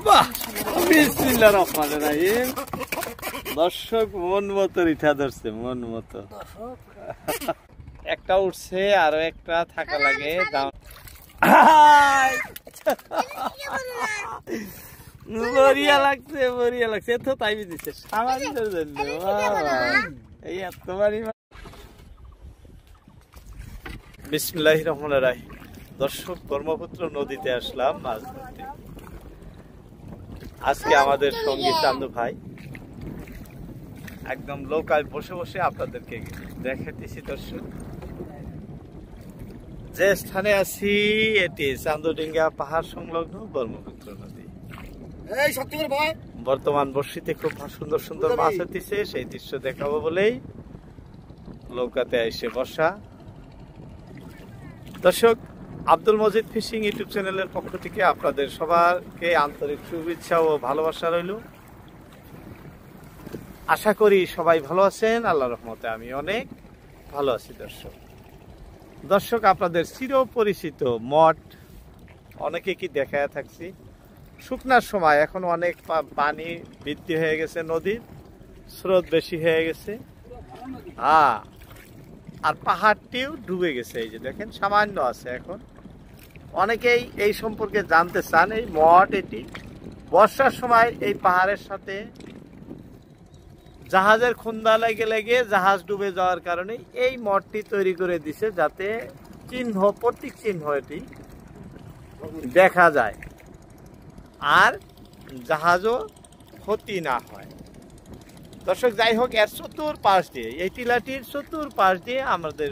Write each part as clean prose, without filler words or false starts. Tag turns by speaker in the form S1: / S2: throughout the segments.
S1: বাহ, বিসমিল্লাহির রহমানির রহিম। দর্শক মন মতো রিঠা ধরছে, মন মতো। একটা উঠছে, আরো একটা থাকা লাগে। বরিয়া লাগছে, বরিয়া লাগছে। তো তাই দিচ্ছে সামাজিকের জন্য। এই এতবারই। বিসমিল্লাহির রহমানির রহিম। দর্শক, ব্রহ্মপুত্র নদীতে আসলাম মাছ ধরতে। আজকে আমাদের সঙ্গী চান্দু ভাই একদম লোকাল বসে বসে আপনাদেরকে দেখাতেছি। দর্শক, যে স্থানে আছি এটি চান্দুডিঙ্গা পাহাড় সংলগ্ন ব্রহ্মপুত্র নদী। বর্তমান বর্ষিতে খুব সুন্দর সুন্দর মাছ হতেছে, সেই দৃশ্য দেখাবো বলেই নৌকাতে এসে বসা। দর্শক, আব্দুল মজিদ ফিশিং ইউটিউব চ্যানেলের পক্ষ থেকে আপনাদের সবাইকে আন্তরিক শুভেচ্ছা ও ভালোবাসা রইল। আশা করি সবাই ভালো আছেন, আল্লাহর রহমতে আমি অনেক ভালো আছি। দর্শক, আপনাদের চিরপরিচিত মঠ অনেকে কি দেখায় থাকছি। শুকনার সময় এখন অনেক পানি বৃদ্ধি হয়ে গেছে, নদীর স্রোত বেশি হয়ে গেছে। আর পাহাড়টিও ডুবে গেছে। এই যে দেখেন, সামান্য আছে এখন। অনেকেই এই সম্পর্কে জানতে চান। এই মঠ এটি বর্ষার সময় এই পাহাড়ের সাথে জাহাজের খুন্দা লেগে লেগে জাহাজ ডুবে যাওয়ার কারণে এই মঠটি তৈরি করে দিছে, যাতে চিহ্ন, প্রতীক চিহ্ন এটি দেখা যায় আর জাহাজও ক্ষতি না হয়। দর্শক, যাই হোক, এর চতুর্পাশ দিয়ে, এই টিলাটির চতুর্পাশ দিয়ে আমাদের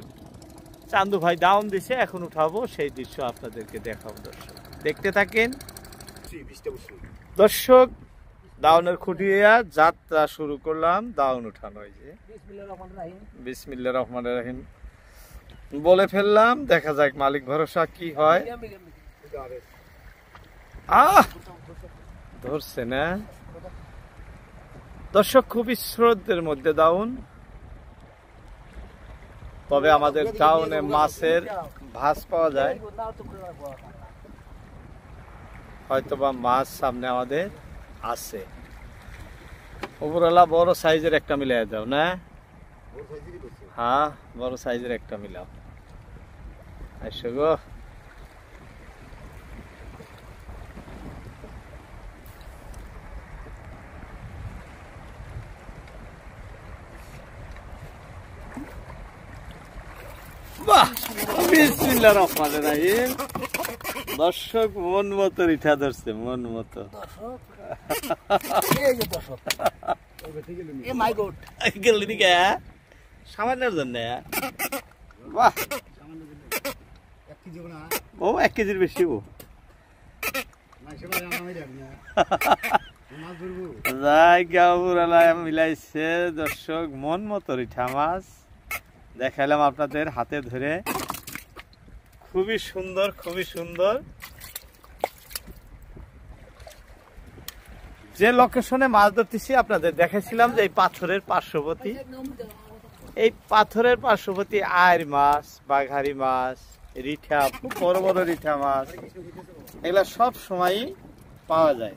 S1: চান্দু ভাই ডাউন দিছে। এখন উঠাবো, সেই দৃশ্য আপনাদেরকে দেখাবো। দর্শক, দেখতে থাকেন। দর্শক, দাউনের খুঁটিয়া যাত্রা শুরু করলাম। দাউন উঠানো, এই যে বিসমিল্লাহির রহমানির রহিম বলে ফেললাম। দেখা যাক মালিক ভরসা কি হয়। ধরছে না দর্শক, খুবই স্রোতের মধ্যে দাউন। তবে আমাদের দাউনে মাছের ভাস পাওয়া যায়, হয়তোবা মাছ সামনে আমাদের আছে। উপরওয়ালা বড় সাইজের একটা মিলাই দাও না? হ্যাঁ, বড় সাইজের একটা মিলাও। আসো গো। বাহ, বিসমিল্লাহির রহমানির রহিম। দর্শক, মন মতো রিঠা ধরছে, মন মতো। সামান্যের জন্য বাহ, ও 1 কেজির বেশি। মিলাইছে দর্শক, মন মতো রিঠা মাছ দেখাইলাম আপনাদের হাতে ধরে। খুবই সুন্দর, খুবই সুন্দর। যে লোকেশনে মাছ ধরতেছি আপনাদের দেখাইছিলাম যে এই পাথরের পার্শ্ববর্তী, এই পাথরের পার্শ্ববর্তী আইর মাছ, বাঘারি মাছ, রিঠা, খুব বড় বড় রিঠা মাছ, এগুলা সব সময়ই পাওয়া যায়।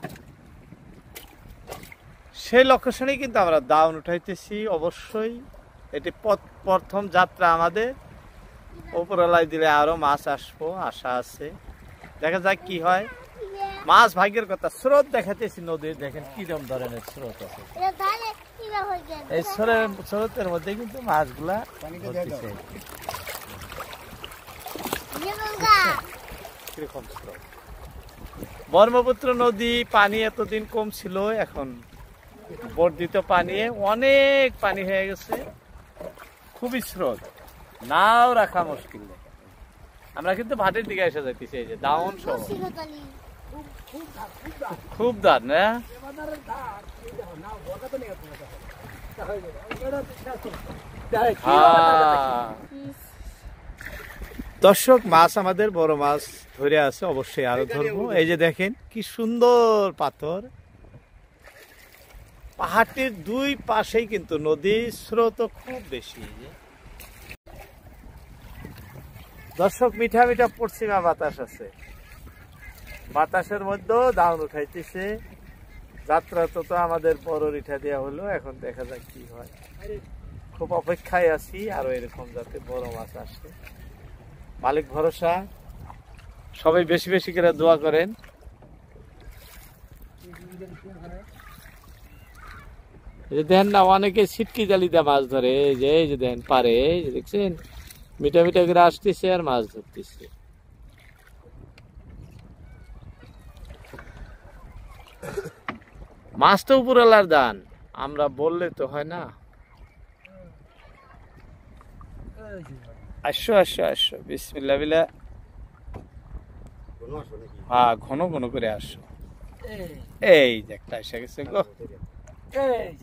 S1: সেই লোকেশনেই কিন্তু আমরা দাউন উঠাইতেছি। অবশ্যই এটি প্রথম যাত্রা আমাদের। উপরওয়ালায় দিলে আরো মাছ আসবো, আশা আছে। দেখা যাক কি হয়। মাছ ভাগ্যের কথা। স্রোত দেখাতেছি নদীর, দেখেন কিরকম ধরনের স্রোত আছে। এই স্রোতের মধ্যে কিন্তু মাছগুলা ধরতেছে। কিরকম স্রোত। ব্রহ্মপুত্র নদী পানি এতদিন কম ছিল, এখন বর্ধিত পানি, অনেক পানি হয়ে গেছে। খুবই স্রোত, নাও রাখা মুশকিল। আমরা কিন্তু ভাটির দিকে এসে যাইতেছি। এই যে দাউন সহ খুব দাঁড় না। দর্শক, মাছ আমাদের বড় মাছ ধরে আছে, অবশ্যই আরো ধরবো। এই যে দেখেন কি সুন্দর পাথর। পাহাড়টির দুই পাশেই কিন্তু নদী, স্রোত খুব বেশি। দর্শক, মিঠা মিঠা পশ্চিমা বাতাস আছে। বাতাসের মধ্যেও দাউন উঠাইতেছে। যাত্রা তো আমাদের বড় রিঠা দেওয়া হলো, এখন দেখা যাক কি হয়। খুব অপেক্ষায় আছি আরো এরকম যাতে বড় মাছ আসে। মালিক ভরসা, সবাই বেশি বেশি করে দোয়া করেন। দেখেন না, অনেকে ছিটকি জালিতে মাছ ধরে, এই যে দেখেন পারে, এই যে দেখছেন মিঠা মিঠা করে আসতেছে আর মাছ ধরতেছে। মাছ তো উপরওয়ালার দান, আমরা বললে তো হয় না। আসো আসো আসো, বিসমিল্লাহ বিলা। হ্যাঁ, ঘন ঘন করে আসো। এই যে একটা এসে গেছে গো।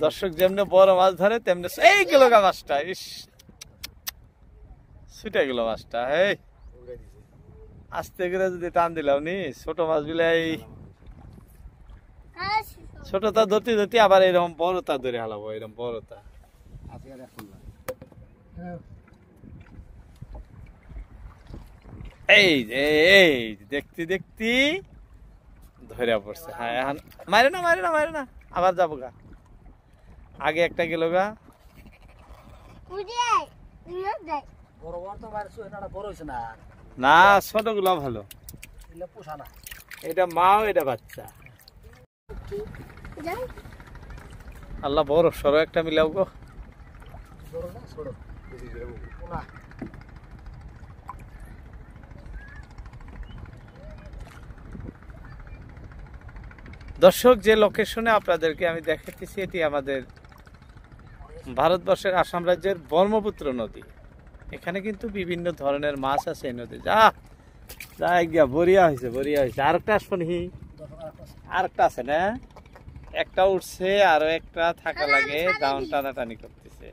S1: দর্শক যেমনি বড় মাছ ধরে তেমনি এই গেল গা মাছটা, ইস ছুটে গেল মাছটা। এই আস্তে করে যদি টান দিলাম নি, ছোট মাছ গুলা এই ছোটটা ধরতে ধরতে আবার এরকম বড়টা ধরে হালাবো, এরকম বড়টা। এই এই দেখতে দেখতে ধরে পড়ছে। হ্যাঁ, এখন মারে না মারে না মারে না, আবার যাবো গা। আগে একটা গেল গা। না, ছোট গুলা ভালো, এটা মা এটা বাচ্চা। আল্লাহ বড় সরো একটা মিলাও গো। দর্শক, যে লোকেশনে আপনাদেরকে আমি দেখাতেছি এটি আমাদের ভারতবর্ষের আসাম রাজ্যের ব্রহ্মপুত্র নদী। এখানে কিন্তু বিভিন্ন ধরনের মাছ আছে এই নদী। যা যা গিয়া বরিয়া হয়েছে, বরিয়া হয়েছে। আরেকটা আসবো নি, আরেকটা আছে না, একটা উঠছে, আরো একটা থাকা লাগে, দাউন টানাটানি করতেছে।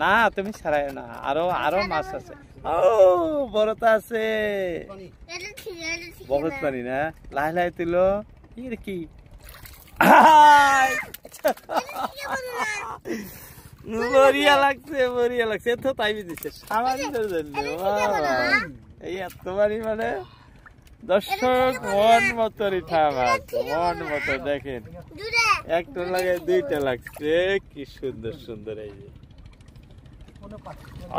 S1: না তুমি ছাড়াই না, আরো আরো মাছ আছে। ও বড়টা আছে, বহুত পানি না, লাই লাই তুল কি বরিয়া লাগছে, বরিয়া লাগছে। তো তাই দিচ্ছে সামাজিকের জন্য এই এত পানি মানে। দর্শক, মন মতো রিঠা মাছ, মন মতো। দেখেন একটা লাগে, দুইটা লাগছে, কি সুন্দর সুন্দর। এই যে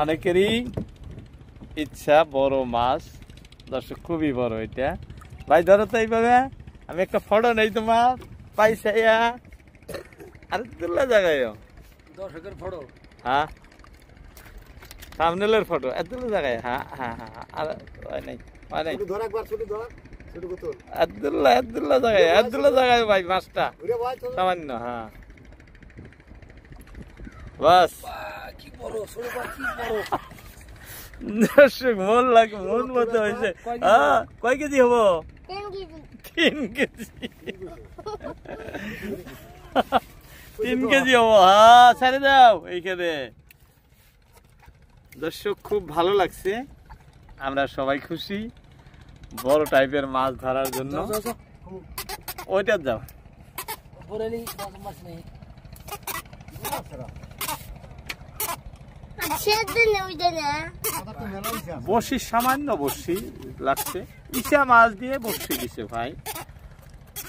S1: অনেকেরই ইচ্ছা বড় মাছ। দর্শক, খুবই বড় এটা। ভাই ধরো তো এইভাবে, আমি একটা ফটো নেই তোমার পাইছাইয়া। আর দুল্লা জায়গায়
S2: দর্শকের ফটো,
S1: হ্যাঁ সামনেলের ফটো, এদুল্লা জায়গায়। হ্যাঁ হ্যাঁ হ্যাঁ, আর নাই নাই, আব্দুল্লাহ আব্দুল্লাহ জায়গায়, আব্দুল্লাহ জায়গায় ভাই মাছটা সামান্য। হ্যাঁ বাস,
S2: কি বড় ছোট কি বড়।
S1: দর্শক, মন লাগে, মন মতো হয়েছে। হ্যাঁ, কয় কেজি হবো? 3 কেজি। 3 কেজি হবো। হ্যাঁ, ছেড়ে দাও এইখানে। দর্শক, খুব ভালো লাগছে, আমরা সবাই খুশি বড় টাইপের মাছ ধরার জন্য। ওইটা যাও, বসি সামান্য বসি লাগছে। ইসা মাছ দিয়ে বসি দিছে ভাই,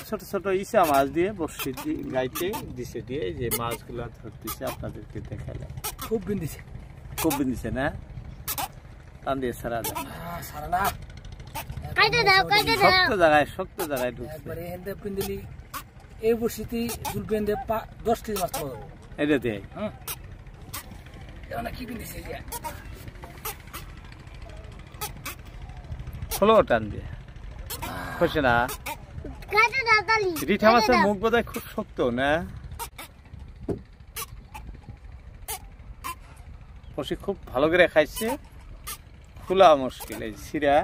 S1: ছোট ছোট ইসা মাছ দিয়ে বসি গাইতে দিছে, দিয়ে যে মাছগুলা ধরতেছে আপনাদেরকে দেখালে।
S2: খুব বিন্দিছে,
S1: খুব বিন্দিছে না, টান দিয়ে ছাড়া যায়। শক্ত জায়গায়, শক্ত জায়গায় ঢুকছে।
S2: এই বসিতে 10 কেজি মাছ পাবো
S1: এটাতে।
S2: কি বিন্দিছে
S1: ষোলো টান দিয়ে খুশি না। রিঠা মাছের মুখ বোধহয় খুব শক্ত না, বসি খুব ভালো করে খাইছে, খোলা মুশকিল। এই সিরা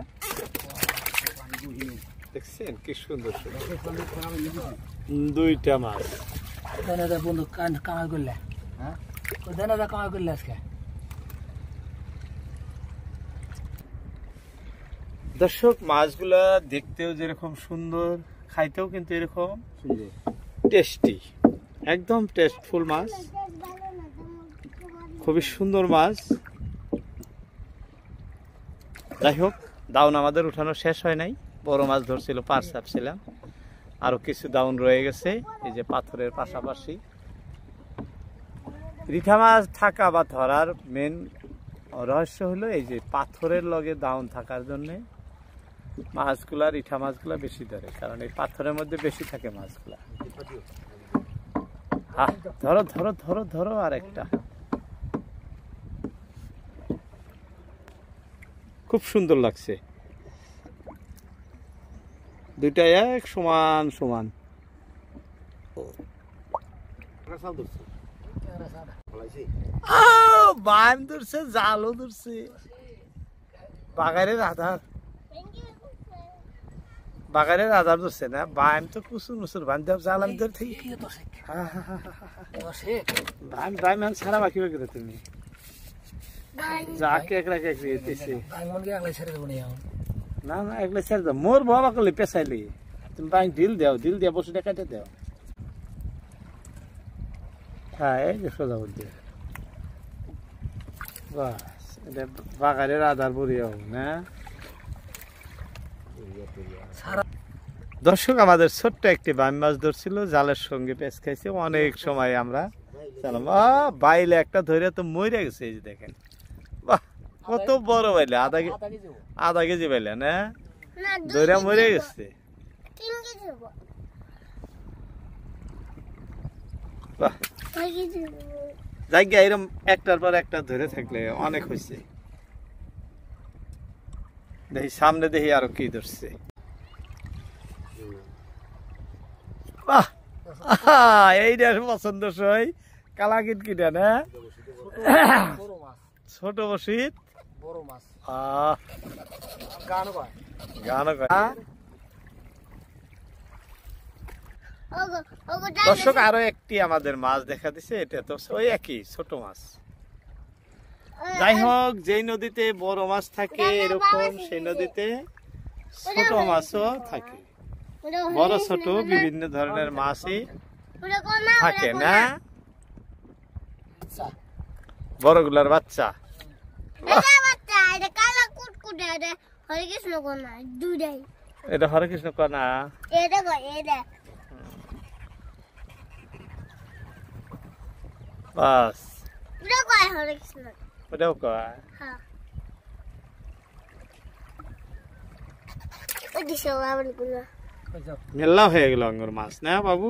S1: দেখছেন কি সুন্দর সুন্দর দুইটা মাছ।
S2: বন্ধু কামাই করলে, হ্যাঁ কামাই করলে আজকে।
S1: দর্শক, মাছগুলা দেখতেও যেরকম সুন্দর, খাইতেও কিন্তু এরকম টেস্টি, একদম টেস্টফুল মাছ, খুবই সুন্দর মাছ। যাই হোক, দাউন আমাদের উঠানো শেষ হয় নাই, বড় মাছ ধরছিল, পার চাপছিলাম। আরো কিছু ডাউন রয়ে গেছে এই যে পাথরের পাশাপাশি। রিঠা মাছ থাকা বা ধরার মেন রহস্য হলো এই যে পাথরের লগে ডাউন থাকার জন্য মাছগুলা, রিঠা মাছগুলা বেশি ধরে, কারণ এই পাথরের মধ্যে বেশি থাকে মাছগুলা। হ্যাঁ, ধরো ধরো ধরো ধরো, আর একটা খুব সুন্দর লাগছে, দুইটা এক সমান সমান। বাইম ধরছে, জালও ধরছে, বাগারের আধার, বাগারের আধার ধরছে না, বাইম তো কুসুর মুসুর বান্ধব জাল আমি ধরে থাকি। বাইম বাইম ছাড়া বাকি বাকি তুমি যাকে এক রাখে না না একলা ছেড়ে দাও, মোর বাবা করলে পেছাইলি তুমি বাইম ঢিল দাও, ঢিল দিয়া বসে কাটে দাও। হ্যাঁ এই যে সোজা বলতে বাস, এটা বাগারের আধার বড়িয়া হোক না। দর্শক, আমাদের ছোট্ট একটি বাইম মাছ ধরছিল, জালের সঙ্গে পেঁচ খাইছে অনেক সময়। আমরা বাইলে একটা ধরে তো মরে গেছে, এই যে দেখেন, বাহ কত বড় বাইলে, আধা কেজি বাইলে না, ধরে মরে গেছে। বাহ, জায়গা এরকম একটার পর একটা ধরে থাকলে অনেক হয়েছে। দেখি সামনে, দেখি আরো কি ধরছে। বাহ, এইটা পছন্দ সই, কালা কিটকিটা না, ছোট বসিত গান। দর্শক, আরো একটি আমাদের মাছ দেখা দিছে, এটা তো ওই একই ছোট মাছ। যাই হোক, যেই নদীতে বড় মাছ থাকে এরকম সেই নদীতে ছোট মাছও থাকে, বড় ছোট বিভিন্ন ধরনের মাছই থাকে না, বড়গুলার বাচ্চা। এটা হরে কৃষ্ণ কনা, বাস ওটাও কয়। মেলা হয়ে গেল আঙ্গুর মাছ না বাবু।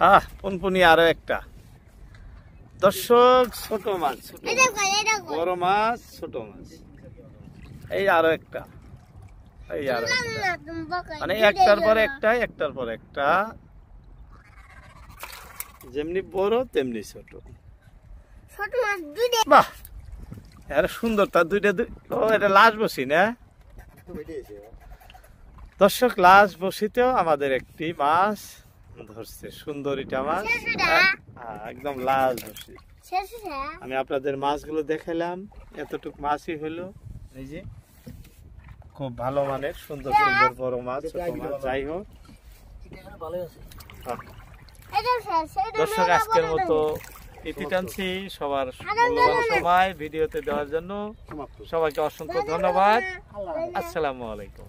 S1: হ্যাঁ, পুনপুনি আরো একটা। দর্শক, ছোট মাছ, বড় মাছ, ছোট মাছ, এই আরো একটা, এই আরো মানে একটার পর একটা, একটার পর একটা, যেমনি বড় তেমনি ছোট। বাহ, এর সুন্দর, তার দুইটা, এটা লাশ বসি না দর্শক, লাশ বসিতেও আমাদের একটি মাছ ধরছে, সুন্দরীটা মাছ, একদম লাশ বসি। আমি আপনাদের মাছগুলো দেখালাম, এতটুক মাছই হলো। এই যে খুব ভালো মানের সুন্দর সুন্দর বড় মাছ, ছোট মাছ, যাই হোক। দর্শক, আজকের মতো ইতি টানছি। সবার মূল্যবান সময় ভিডিওতে দেওয়ার জন্য সবাইকে অসংখ্য ধন্যবাদ। আসসালামু আলাইকুম।